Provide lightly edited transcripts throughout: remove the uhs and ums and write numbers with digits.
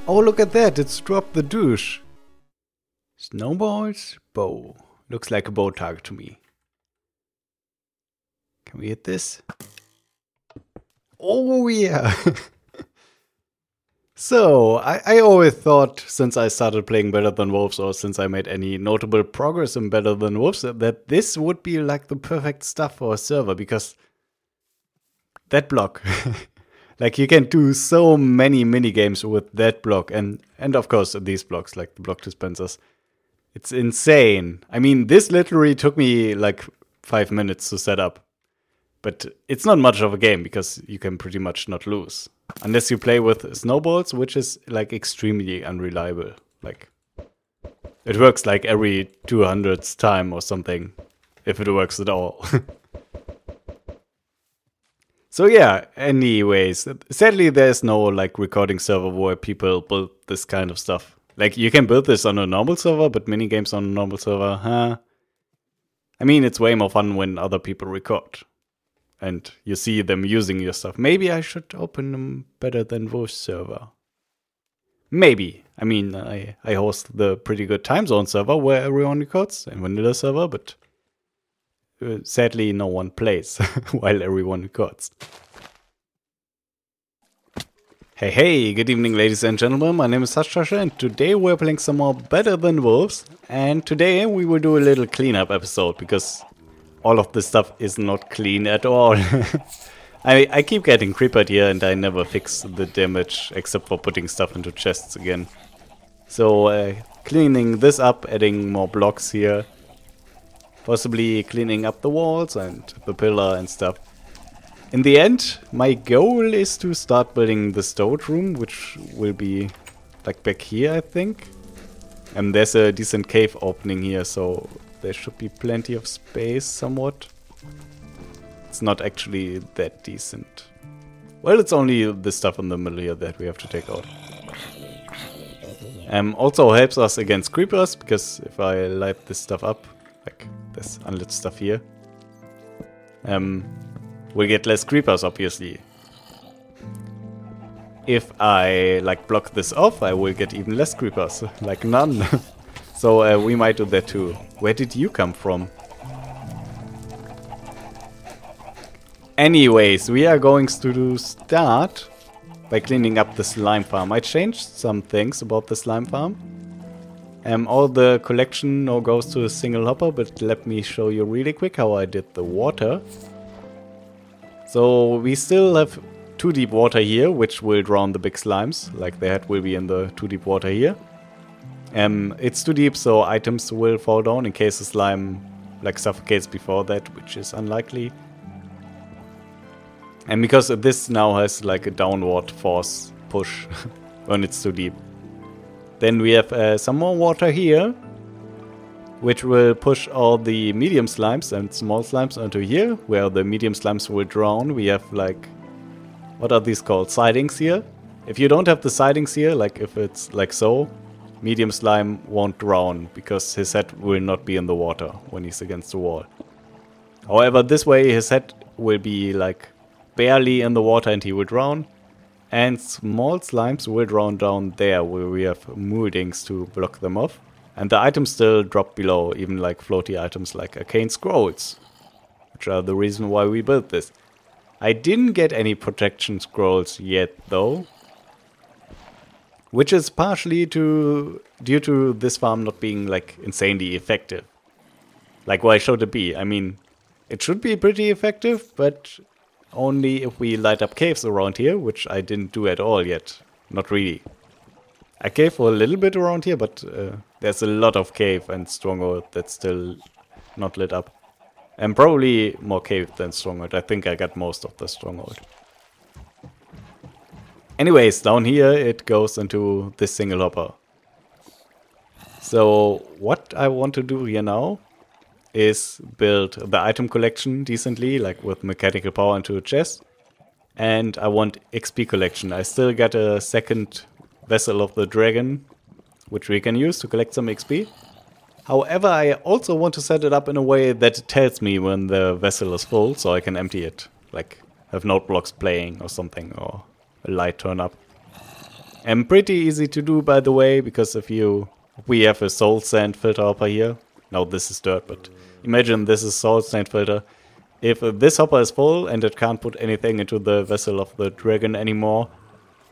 Oh, look at that, it's dropped the douche. Snowballs, bow. Looks like a bow target to me. Can we hit this? Oh yeah! So, I always thought, since I started playing Better Than Wolves, or since I made any notable progress in Better Than Wolves, that this would be like the perfect stuff for a server, because that block. Like, you can do so many minigames with that block, and of course these blocks, like the block dispensers. It's insane. I mean, this literally took me like 5 minutes to set up. But it's not much of a game, because you can pretty much not lose. Unless you play with snowballs, which is like extremely unreliable. Like, it works like every 200th time or something, if it works at all. So yeah, anyways, sadly there's no like recording server where people build this kind of stuff. Like, you can build this on a normal server, but minigames on a normal server, huh? I mean, it's way more fun when other people record. And you see them using your stuff. Maybe I should open a Better Than Wolves server. Maybe. I mean, I host the pretty good time zone server where everyone records, and vanilla server, but sadly no one plays while everyone records. Hey, good evening ladies and gentlemen, my name is Sasha, and today we're playing some more Better Than Wolves, and today we will do a little cleanup episode, because all of this stuff is not clean at all. I keep getting creepered here and I never fix the damage except for putting stuff into chests again. So cleaning this up, adding more blocks here. Possibly cleaning up the walls and the pillar and stuff. In the end, my goal is to start building the storage room, which will be like back here, I think. And there's a decent cave opening here, so there should be plenty of space, somewhat. It's not actually that decent. Well, it's only the stuff in the middle here that we have to take out. Also helps us against creepers, because if I light this stuff up, like this unlit stuff here, we'll get less creepers, obviously. If I like block this off, I will get even less creepers, like none. So we might do that too. Where did you come from? Anyways, we are going to start by cleaning up the slime farm. I changed some things about the slime farm. All the collection now goes to a single hopper, but let me show you really quick how I did the water. So we still have 2 deep water here, which will drown the big slimes, like the head will be in the 2 deep water here. It's too deep, so items will fall down in case the slime like suffocates before that, which is unlikely. And because this now has like a downward force push when it's too deep. Then we have some more water here, which will push all the medium slimes and small slimes onto here, where the medium slimes will drown. We have like, what are these called? Sidings here. If you don't have the sidings here, like if it's like so, medium slime won't drown, because his head will not be in the water when he's against the wall. However, this way his head will be like barely in the water and he will drown. And small slimes will drown down there, where we have moldings to block them off. And the items still drop below, even like floaty items like arcane scrolls, which are the reason why we built this. I didn't get any protection scrolls yet though, which is partially due to this farm not being like insanely effective. Like what I showed the bee. I mean, it should be pretty effective, but only if we light up caves around here, which I didn't do at all yet. Not really. I cave for a little bit around here, but there's a lot of cave and stronghold that's still not lit up. And probably more cave than stronghold. I think I got most of the stronghold. Anyways, down here it goes into this single hopper. So what I want to do here now is build the item collection decently, like with mechanical power into a chest. And I want XP collection. I still got a second vessel of the dragon, which we can use to collect some XP. However, I also want to set it up in a way that it tells me when the vessel is full, so I can empty it. Like have note blocks playing or something, or a light turn up. And pretty easy to do, by the way, because we have a salt sand filter hopper here. Now this is dirt, but imagine this is salt sand filter. If this hopper is full and it can't put anything into the vessel of the dragon anymore,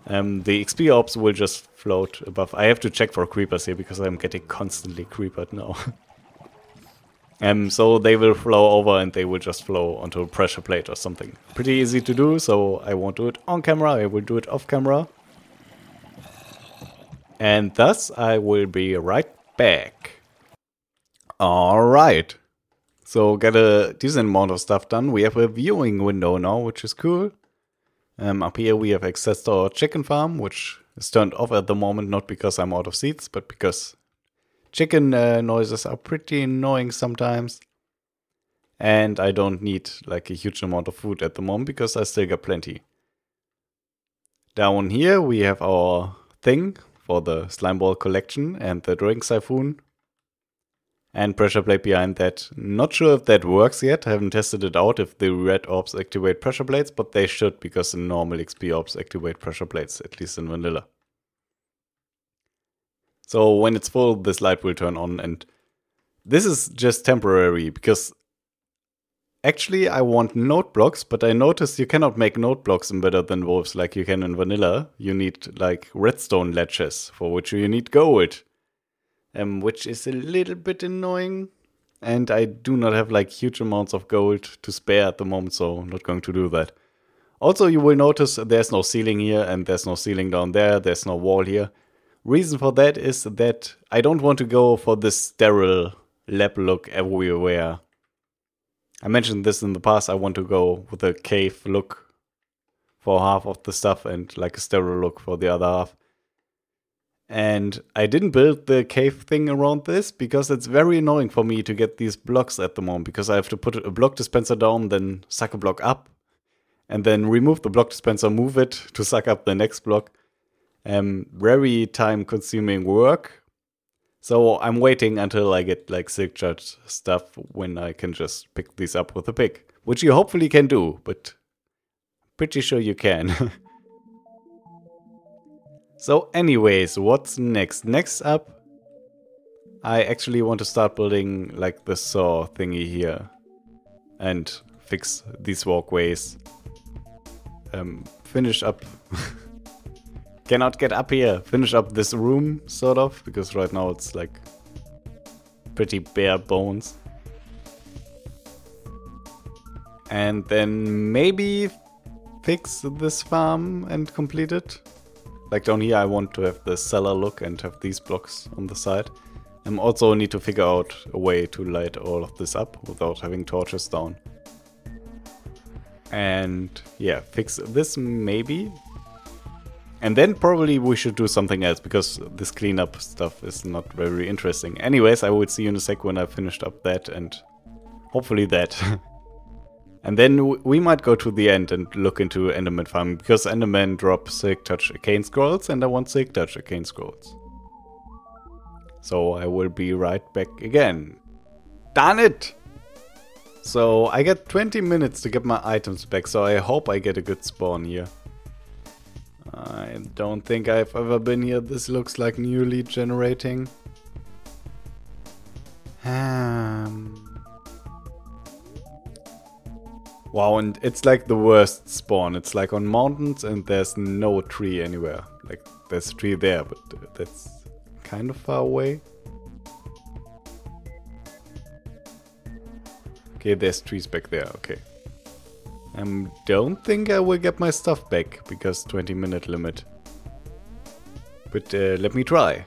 the XP orbs will just float above. I have to check for creepers here because I'm getting constantly creepered now. So they will flow over and they will just flow onto a pressure plate or something. Pretty easy to do, so I won't do it on camera, I will do it off camera. And thus I will be right back. Alright. So got a decent amount of stuff done. We have a viewing window now, which is cool. Up here we have access to our chicken farm, which is turned off at the moment, not because I'm out of seeds, but because chicken noises are pretty annoying sometimes. And I don't need like a huge amount of food at the moment because I still got plenty. Down here we have our thing for the slime ball collection and the drink siphon. And pressure plate behind that. Not sure if that works yet. I haven't tested it out if the red orbs activate pressure plates, but they should because the normal XP orbs activate pressure plates, at least in vanilla. So when it's full, this light will turn on, and this is just temporary because actually I want note blocks, but I noticed you cannot make note blocks in Better Than Wolves like you can in vanilla. You need like redstone ledges, for which you need gold. Which is a little bit annoying. And I do not have like huge amounts of gold to spare at the moment, so I'm not going to do that. Also, you will notice there's no ceiling here and there's no ceiling down there. There's no wall here. Reason for that is that I don't want to go for this sterile lab look everywhere. I mentioned this in the past. I want to go with a cave look for half of the stuff and like a sterile look for the other half. And I didn't build the cave thing around this because it's very annoying for me to get these blocks at the moment, because I have to put a block dispenser down, then suck a block up, and then remove the block dispenser, move it to suck up the next block. Very time consuming work. So I'm waiting until I get like silk charged stuff when I can just pick these up with a pick, which you hopefully can do, but pretty sure you can. So anyways, what's next? Next up, I actually want to start building like the saw thingy here and fix these walkways. Finish up. Cannot get up here. Finish up this room, sort of, because right now it's like pretty bare bones. And then maybe fix this farm and complete it. Like down here I want to have the cellar look and have these blocks on the side. I also need to figure out a way to light all of this up without having torches down. And yeah, fix this maybe. And then probably we should do something else, because this cleanup stuff is not very interesting. Anyways, I will see you in a sec when I've finished up that and hopefully that. And then we might go to the end and look into Enderman farming, because Enderman drop Silk Touch Arcane Scrolls and I want Silk Touch Arcane Scrolls. So I will be right back again. Darn it! So I get 20 minutes to get my items back, so I hope I get a good spawn here. I don't think I've ever been here. This looks like newly generating. Wow, and it's like the worst spawn. It's like on mountains and there's no tree anywhere. Like there's a tree there, but that's kind of far away. Okay, there's trees back there, okay. Don't think I will get my stuff back, because 20-minute limit. But let me try.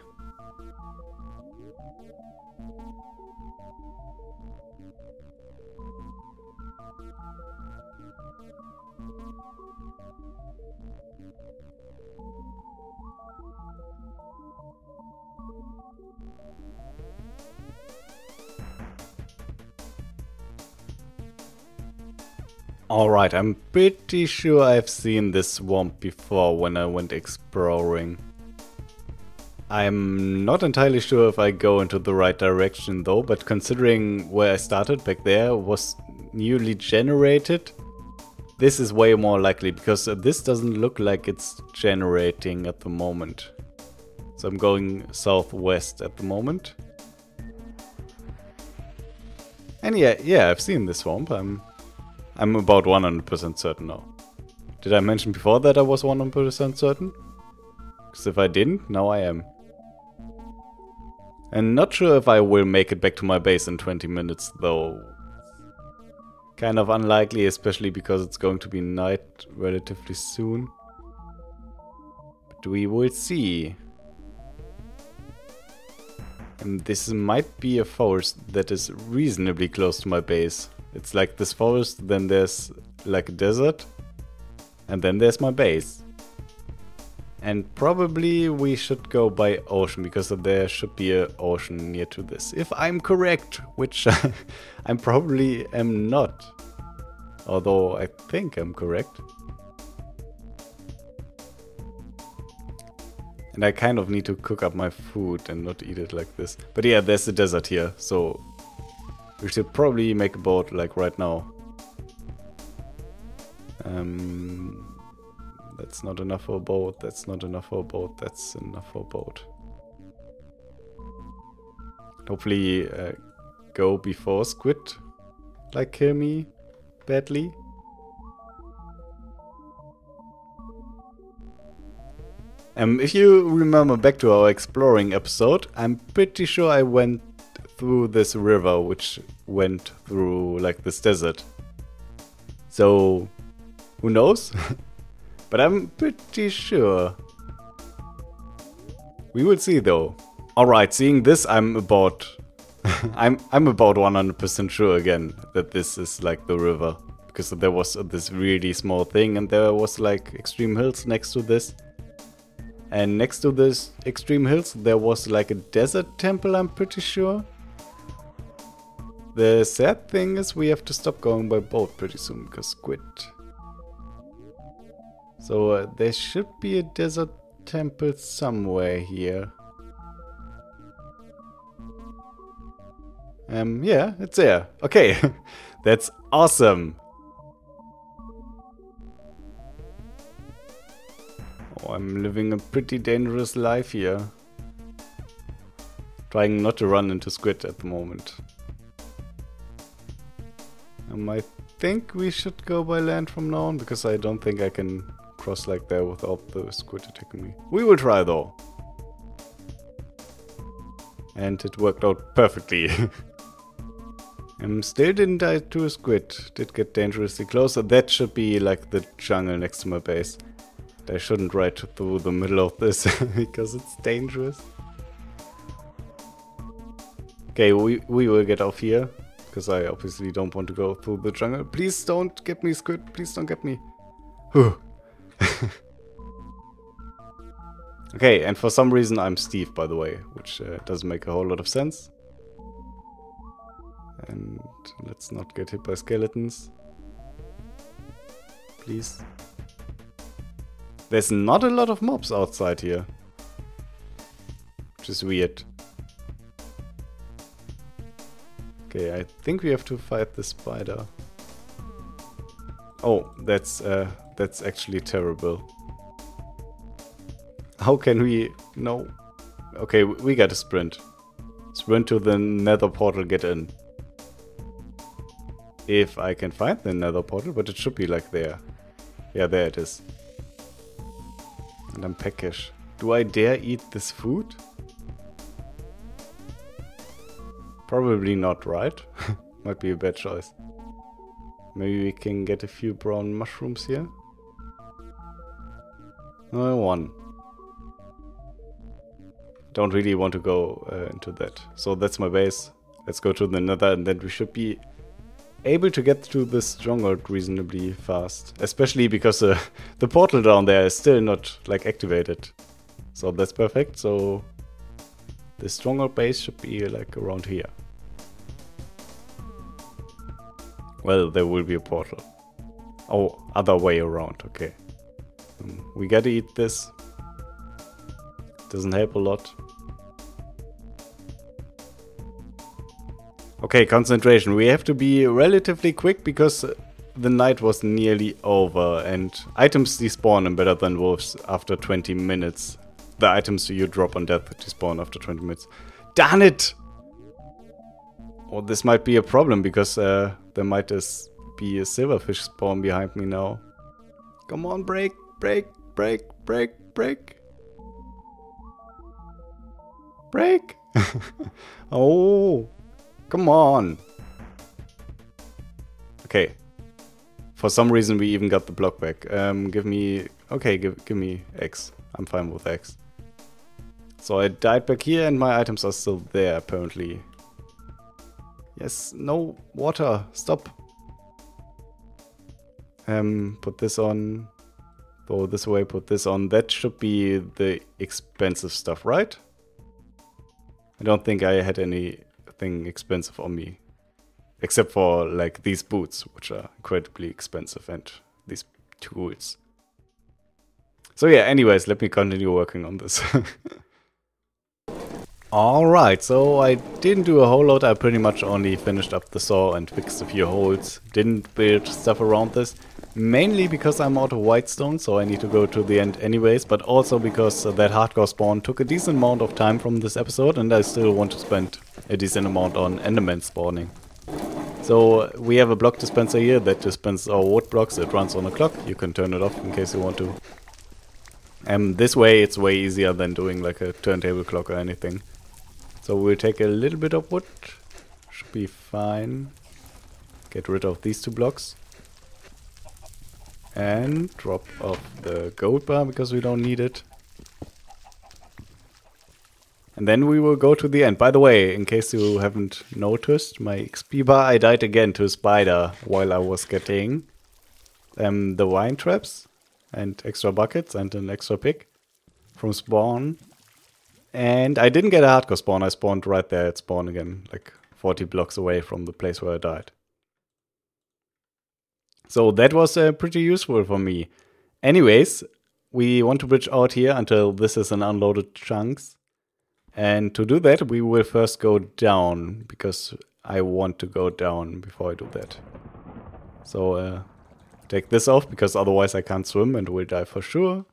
Alright, I'm pretty sure I've seen this swamp before when I went exploring. I'm not entirely sure if I go into the right direction though, but considering where I started back there was newly generated, this is way more likely, because this doesn't look like it's generating at the moment. So I'm going southwest at the moment. And yeah, I've seen this swamp. I'm about 100% certain now. Did I mention before that I was 100% certain? Because if I didn't, now I am. And not sure if I will make it back to my base in 20 minutes though. Kind of unlikely, especially because it's going to be night relatively soon. But we will see. And this might be a forest that is reasonably close to my base. It's like this forest, then there's like a desert, and then there's my base. And probably we should go by ocean, because there should be an ocean near to this. If I'm correct, which I probably am not. Although I think I'm correct. And I kind of need to cook up my food and not eat it like this. But yeah, there's the desert here, so we should probably make a boat like right now. That's not enough for a boat, that's not enough for a boat, that's enough for a boat. Hopefully go before squid, like kill me badly. If you remember back to our exploring episode, I'm pretty sure I went through this river, which went through like this desert. So, who knows? But I'm pretty sure. We will see though. Alright, seeing this, I'm about I'm about 100% sure again that this is like the river. Because there was this really small thing and there was like extreme hills next to this. And next to this extreme hills there was like a desert temple, I'm pretty sure. The sad thing is we have to stop going by boat pretty soon because squid. So there should be a desert temple somewhere here. Yeah, it's there. Okay, that's awesome. Oh, I'm living a pretty dangerous life here. Trying not to run into squid at the moment. I think we should go by land from now on, because I don't think I can cross like there without the squid attacking me. We will try though. And it worked out perfectly. Still didn't die to a squid. Did get dangerously close. That should be like the jungle next to my base. I shouldn't ride through the middle of this because it's dangerous. Okay, we will get off here. Because I obviously don't want to go through the jungle. Please don't get me, squid. Please don't get me. Okay, and for some reason I'm Steve, by the way. Which doesn't make a whole lot of sense. And let's not get hit by skeletons. Please. There's not a lot of mobs outside here. Which is weird. Okay, I think we have to fight the spider. Oh, that's actually terrible. How can we... No. Okay, we gotta sprint. Sprint to the nether portal, get in. If I can find the nether portal, but it should be like there. Yeah, there it is. And I'm peckish. Do I dare eat this food? Probably not, right? Might be a bad choice. Maybe we can get a few brown mushrooms here. One. Don't really want to go into that. So that's my base. Let's go to the nether and then we should be able to get to this stronghold reasonably fast. Especially because the portal down there is still not like activated. So that's perfect. So the stronghold base should be like around here. Well, there will be a portal. Oh, other way around, okay. We gotta eat this. Doesn't help a lot. Okay, concentration. We have to be relatively quick because the night was nearly over and items despawn in Better Than Wolves after 20 minutes. The items you drop on death despawn after 20 minutes. Darn it! Oh, this might be a problem because there might just be a silverfish spawn behind me now. Come on, break, break, break, break, break. Break! Oh, come on. Okay. For some reason we even got the block back. Give me... Okay, give me X. I'm fine with X. So I died back here and my items are still there, apparently. Yes, no water. Stop. Put this on. Go this way, put this on. That should be the expensive stuff, right? I don't think I had anything expensive on me. Except for, like, these boots, which are incredibly expensive, and these tools. So yeah, anyways, let me continue working on this. Alright, so I didn't do a whole lot, I pretty much only finished up the saw and fixed a few holes. Didn't build stuff around this, mainly because I'm out of whitestone, so I need to go to the end anyways, but also because that hardcore spawn took a decent amount of time from this episode and I still want to spend a decent amount on Enderman spawning. So we have a block dispenser here that dispenses our wood blocks. It runs on a clock. You can turn it off in case you want to. This way it's way easier than doing like a turntable clock or anything. So we'll take a little bit of wood. Should be fine. Get rid of these 2 blocks. And drop off the gold bar because we don't need it. And then we will go to the end. By the way, in case you haven't noticed, my XP bar, I died again to a spider while I was getting the wine traps and extra buckets and an extra pick from spawn. And I didn't get a hardcore spawn, I spawned right there at spawn again, like 40 blocks away from the place where I died. So that was pretty useful for me. Anyways, we want to bridge out here until this is an unloaded chunks. And to do that, we will first go down, because I want to go down before I do that. So, take this off, because otherwise I can't swim and will die for sure.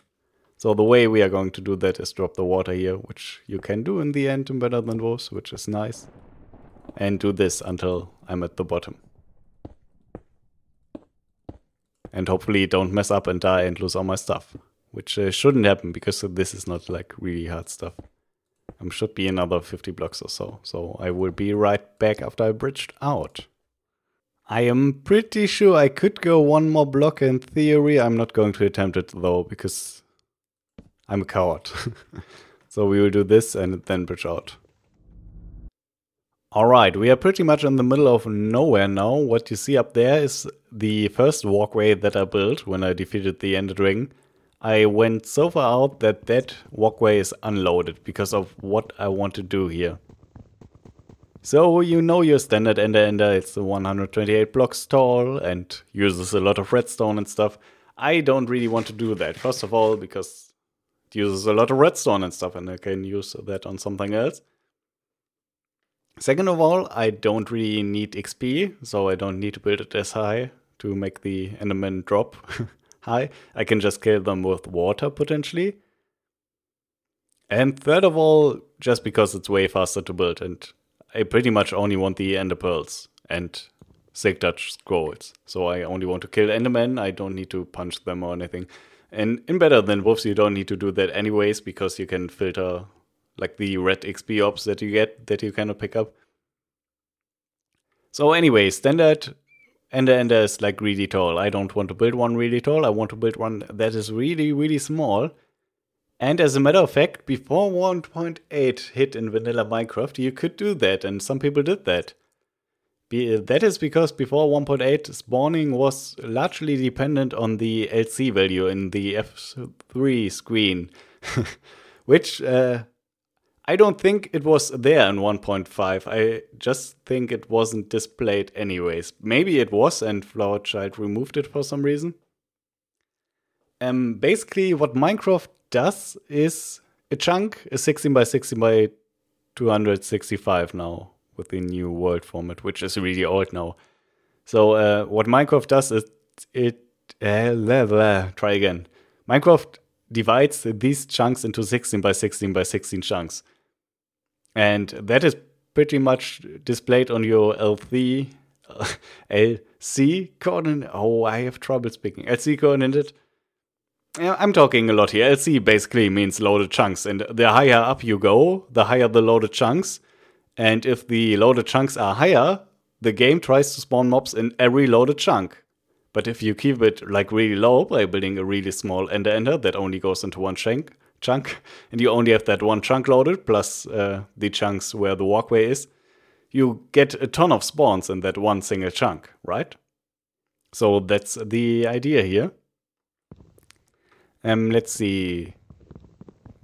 So the way we are going to do that is drop the water here, which you can do in the end in Better Than Wolves, which is nice. And do this until I'm at the bottom. And hopefully don't mess up and die and lose all my stuff. Which shouldn't happen, because this is not like really hard stuff. Should be another 50 blocks or so. So I will be right back after I bridged out. I am pretty sure I could go 1 more block in theory. I'm not going to attempt it though, because I'm a coward. So we will do this and then bridge out. Alright, we are pretty much in the middle of nowhere now. What you see up there is the first walkway that I built when I defeated the Ender Dragon. I went so far out that that walkway is unloaded because of what I want to do here. So you know your standard Ender, it's 128 blocks tall and uses a lot of redstone and stuff. I don't really want to do that. First of all, because it uses a lot of redstone and stuff and I can use that on something else. Second of all, I don't really need XP, so I don't need to build it as high to make the Enderman drop high. I can just kill them with water, potentially. And third of all, just because it's way faster to build, and I pretty much only want the Ender Pearls and Silk Touch Scrolls. So I only want to kill Endermen, I don't need to punch them or anything. And in Better Than Wolves, you don't need to do that anyways, because you can filter like the red XP ops that you get that you cannot pick up. So anyway, standard Ender is like really tall. I don't want to build one really tall, I want to build one that is really, really small. And as a matter of fact, before 1.8 hit in vanilla Minecraft, you could do that, and some people did that. That is because before 1.8, spawning was largely dependent on the LC value in the F3 screen. Which, I don't think it was there in 1.5. I just think it wasn't displayed anyways. Maybe it was and Flower Child removed it for some reason. Basically, what Minecraft does is a chunk is 16 by 16 by 265 now with the new world format, which is really old now. So what Minecraft does is try again. Minecraft divides these chunks into 16 by 16 by 16 chunks. And that is pretty much displayed on your LC coordinate. Oh, I have trouble speaking. LC coordinate. Yeah, I'm talking a lot here. LC basically means loaded chunks. And the higher up you go, the higher the loaded chunks. And if the loaded chunks are higher, the game tries to spawn mobs in every loaded chunk. But if you keep it like really low by building a really small ender that only goes into one chunk, and you only have that one chunk loaded plus the chunks where the walkway is, you get a ton of spawns in that one single chunk, right? So that's the idea here. Let's see.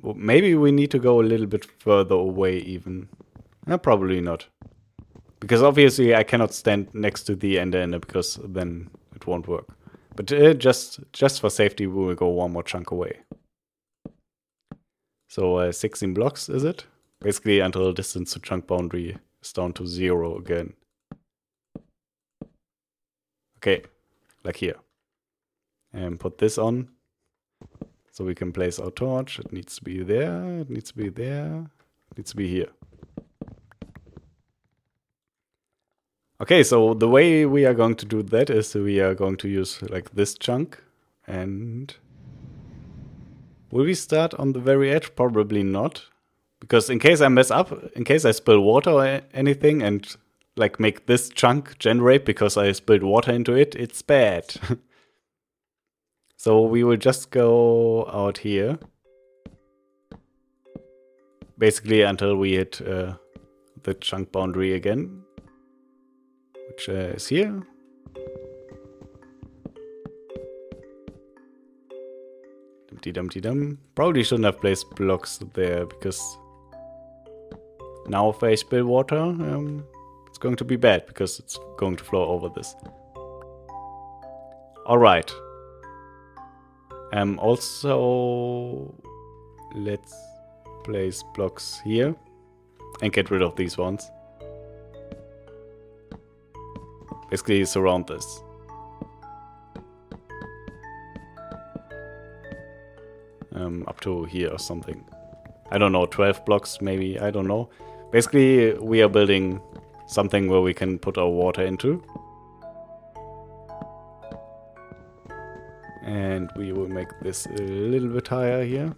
Well, maybe we need to go a little bit further away even. Probably not. Because obviously I cannot stand next to the ender because then it won't work. But just for safety, we will go one more chunk away. So 16 blocks, is it? Basically until distance to chunk boundary is down to 0 again. Okay, like here. And put this on. So we can place our torch. It needs to be there, it needs to be there, it needs to be here. Okay, so the way we are going to do that is we are going to use like this chunk. And will we start on the very edge? Probably not. Because in case I mess up, in case I spill water or anything and like make this chunk generate because I spilled water into it, it's bad. So we will just go out here. Basically until we hit the chunk boundary again. Which is here. Dum-dum-dum. Probably shouldn't have placed blocks there because now if I spill water, it's going to be bad because it's going to flow over this. Alright. Also, let's place blocks here and get rid of these ones. Basically surround this. Up to here or something. I don't know, 12 blocks maybe, I don't know. Basically we are building something where we can put our water into. And we will make this a little bit higher here.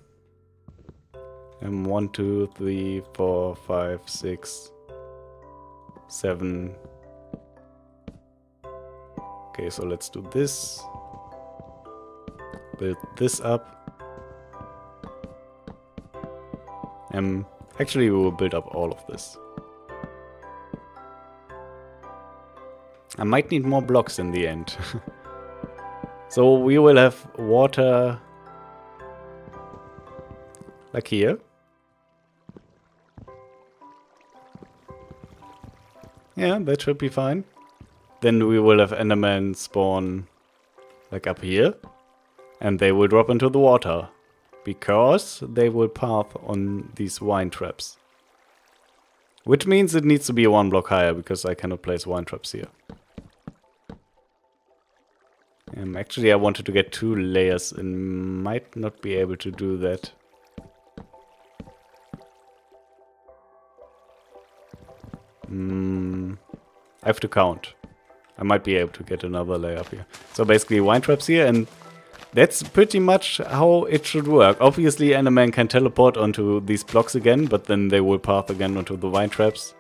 And 1, 2, 3, 4, 5, 6, 7. Okay, so let's do this. Build this up. Actually, we will build up all of this. I might need more blocks in the end. So we will have water like here. Yeah, that should be fine. Then we will have Enderman spawn like up here. And they will drop into the water. Because they will path on these wine traps. Which means it needs to be 1 block higher because I cannot place wine traps here. Actually, I wanted to get 2 layers and might not be able to do that. I have to count. I might be able to get another layer up here. So basically wine traps here, and that's pretty much how it should work. Obviously Enderman can teleport onto these blocks again, but then they will path again onto the wine traps.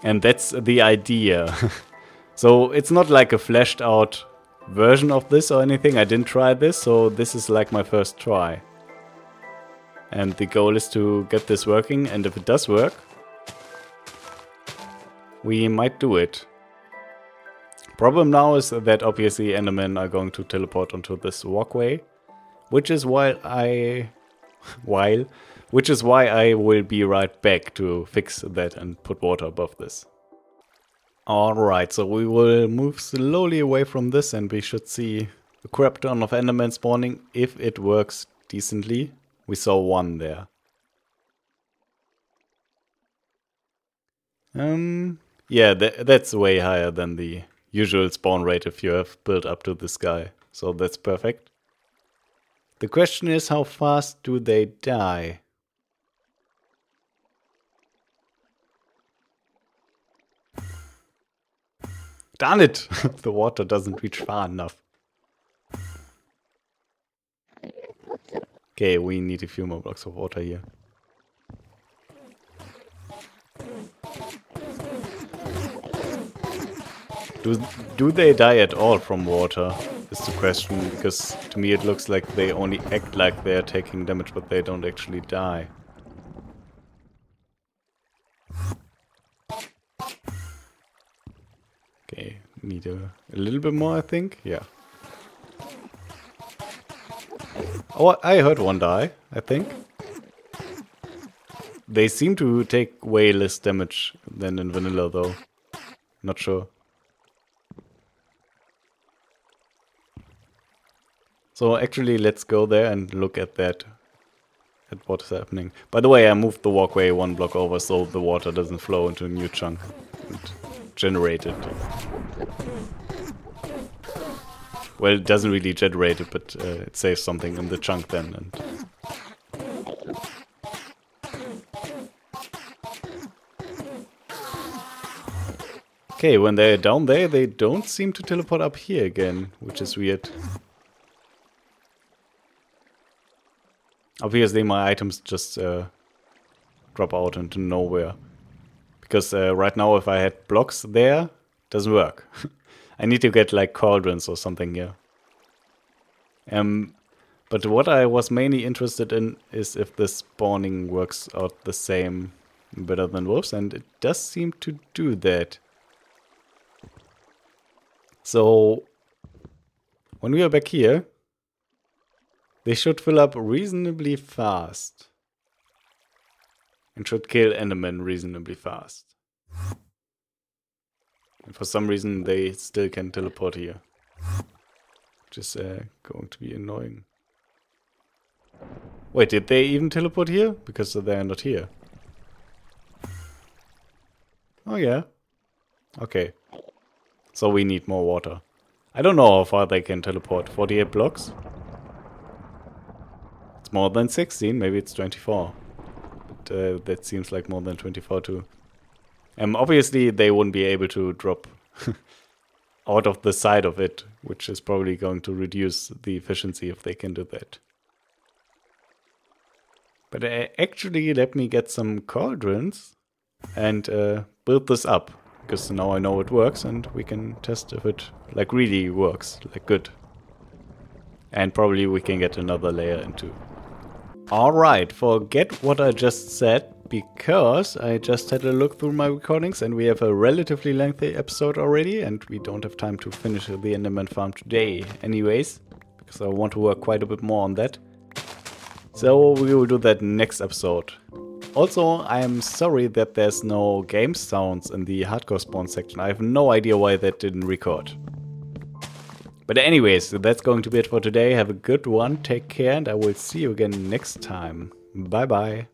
And that's the idea. So it's not like a fleshed out version of this or anything. I didn't try this, so this is like my first try. And the goal is to get this working, and if it does work, we might do it. Problem now is that obviously Endermen are going to teleport onto this walkway, which is why I will be right back to fix that and put water above this. Alright, so we will move slowly away from this and we should see a crap ton of Endermen spawning if it works decently. We saw 1 there. Yeah, that's way higher than the usual spawn rate if you have built up to the sky. So that's perfect. The question is, how fast do they die? Darn it! The water doesn't reach far enough. Okay, we need a few more blocks of water here. Do they die at all from water? Is the question, because to me it looks like they only act like they're taking damage, but they don't actually die. Okay, need a little bit more, I think. Yeah. Oh, I heard one die, I think. They seem to take way less damage than in vanilla, though. Not sure. So actually, let's go there and look at that. At what is happening. By the way, I moved the walkway one block over so the water doesn't flow into a new chunk and generate it. Well, it doesn't really generate it, but it saves something in the chunk then. And okay, when they're down there, they don't seem to teleport up here again, which is weird. Obviously, my items just drop out into nowhere. Because right now, if I had blocks there, it doesn't work. I need to get like cauldrons or something here. But what I was mainly interested in is if the spawning works out the same better than wolves, and it does seem to do that. So, when we are back here, they should fill up reasonably fast. And should kill Enderman reasonably fast. And for some reason they still can teleport here. Which is going to be annoying. Wait, did they even teleport here? Because they are not here. Oh yeah. Okay. So we need more water. I don't know how far they can teleport. 48 blocks? It's more than 16, maybe it's 24. But that seems like more than 24 too. Obviously they wouldn't be able to drop out of the side of it, which is probably going to reduce the efficiency if they can do that. But actually let me get some cauldrons and build this up, because now I know it works and we can test if it like really works, like good. And probably we can get another layer into. Alright, forget what I just said, because I just had a look through my recordings and we have a relatively lengthy episode already and we don't have time to finish the Enderman farm today anyways, because I want to work quite a bit more on that. So we will do that next episode. Also, I am sorry that there's no game sounds in the hardcore spawn section. I have no idea why that didn't record. But anyways, that's going to be it for today. Have a good one, take care, and I will see you again next time. Bye bye.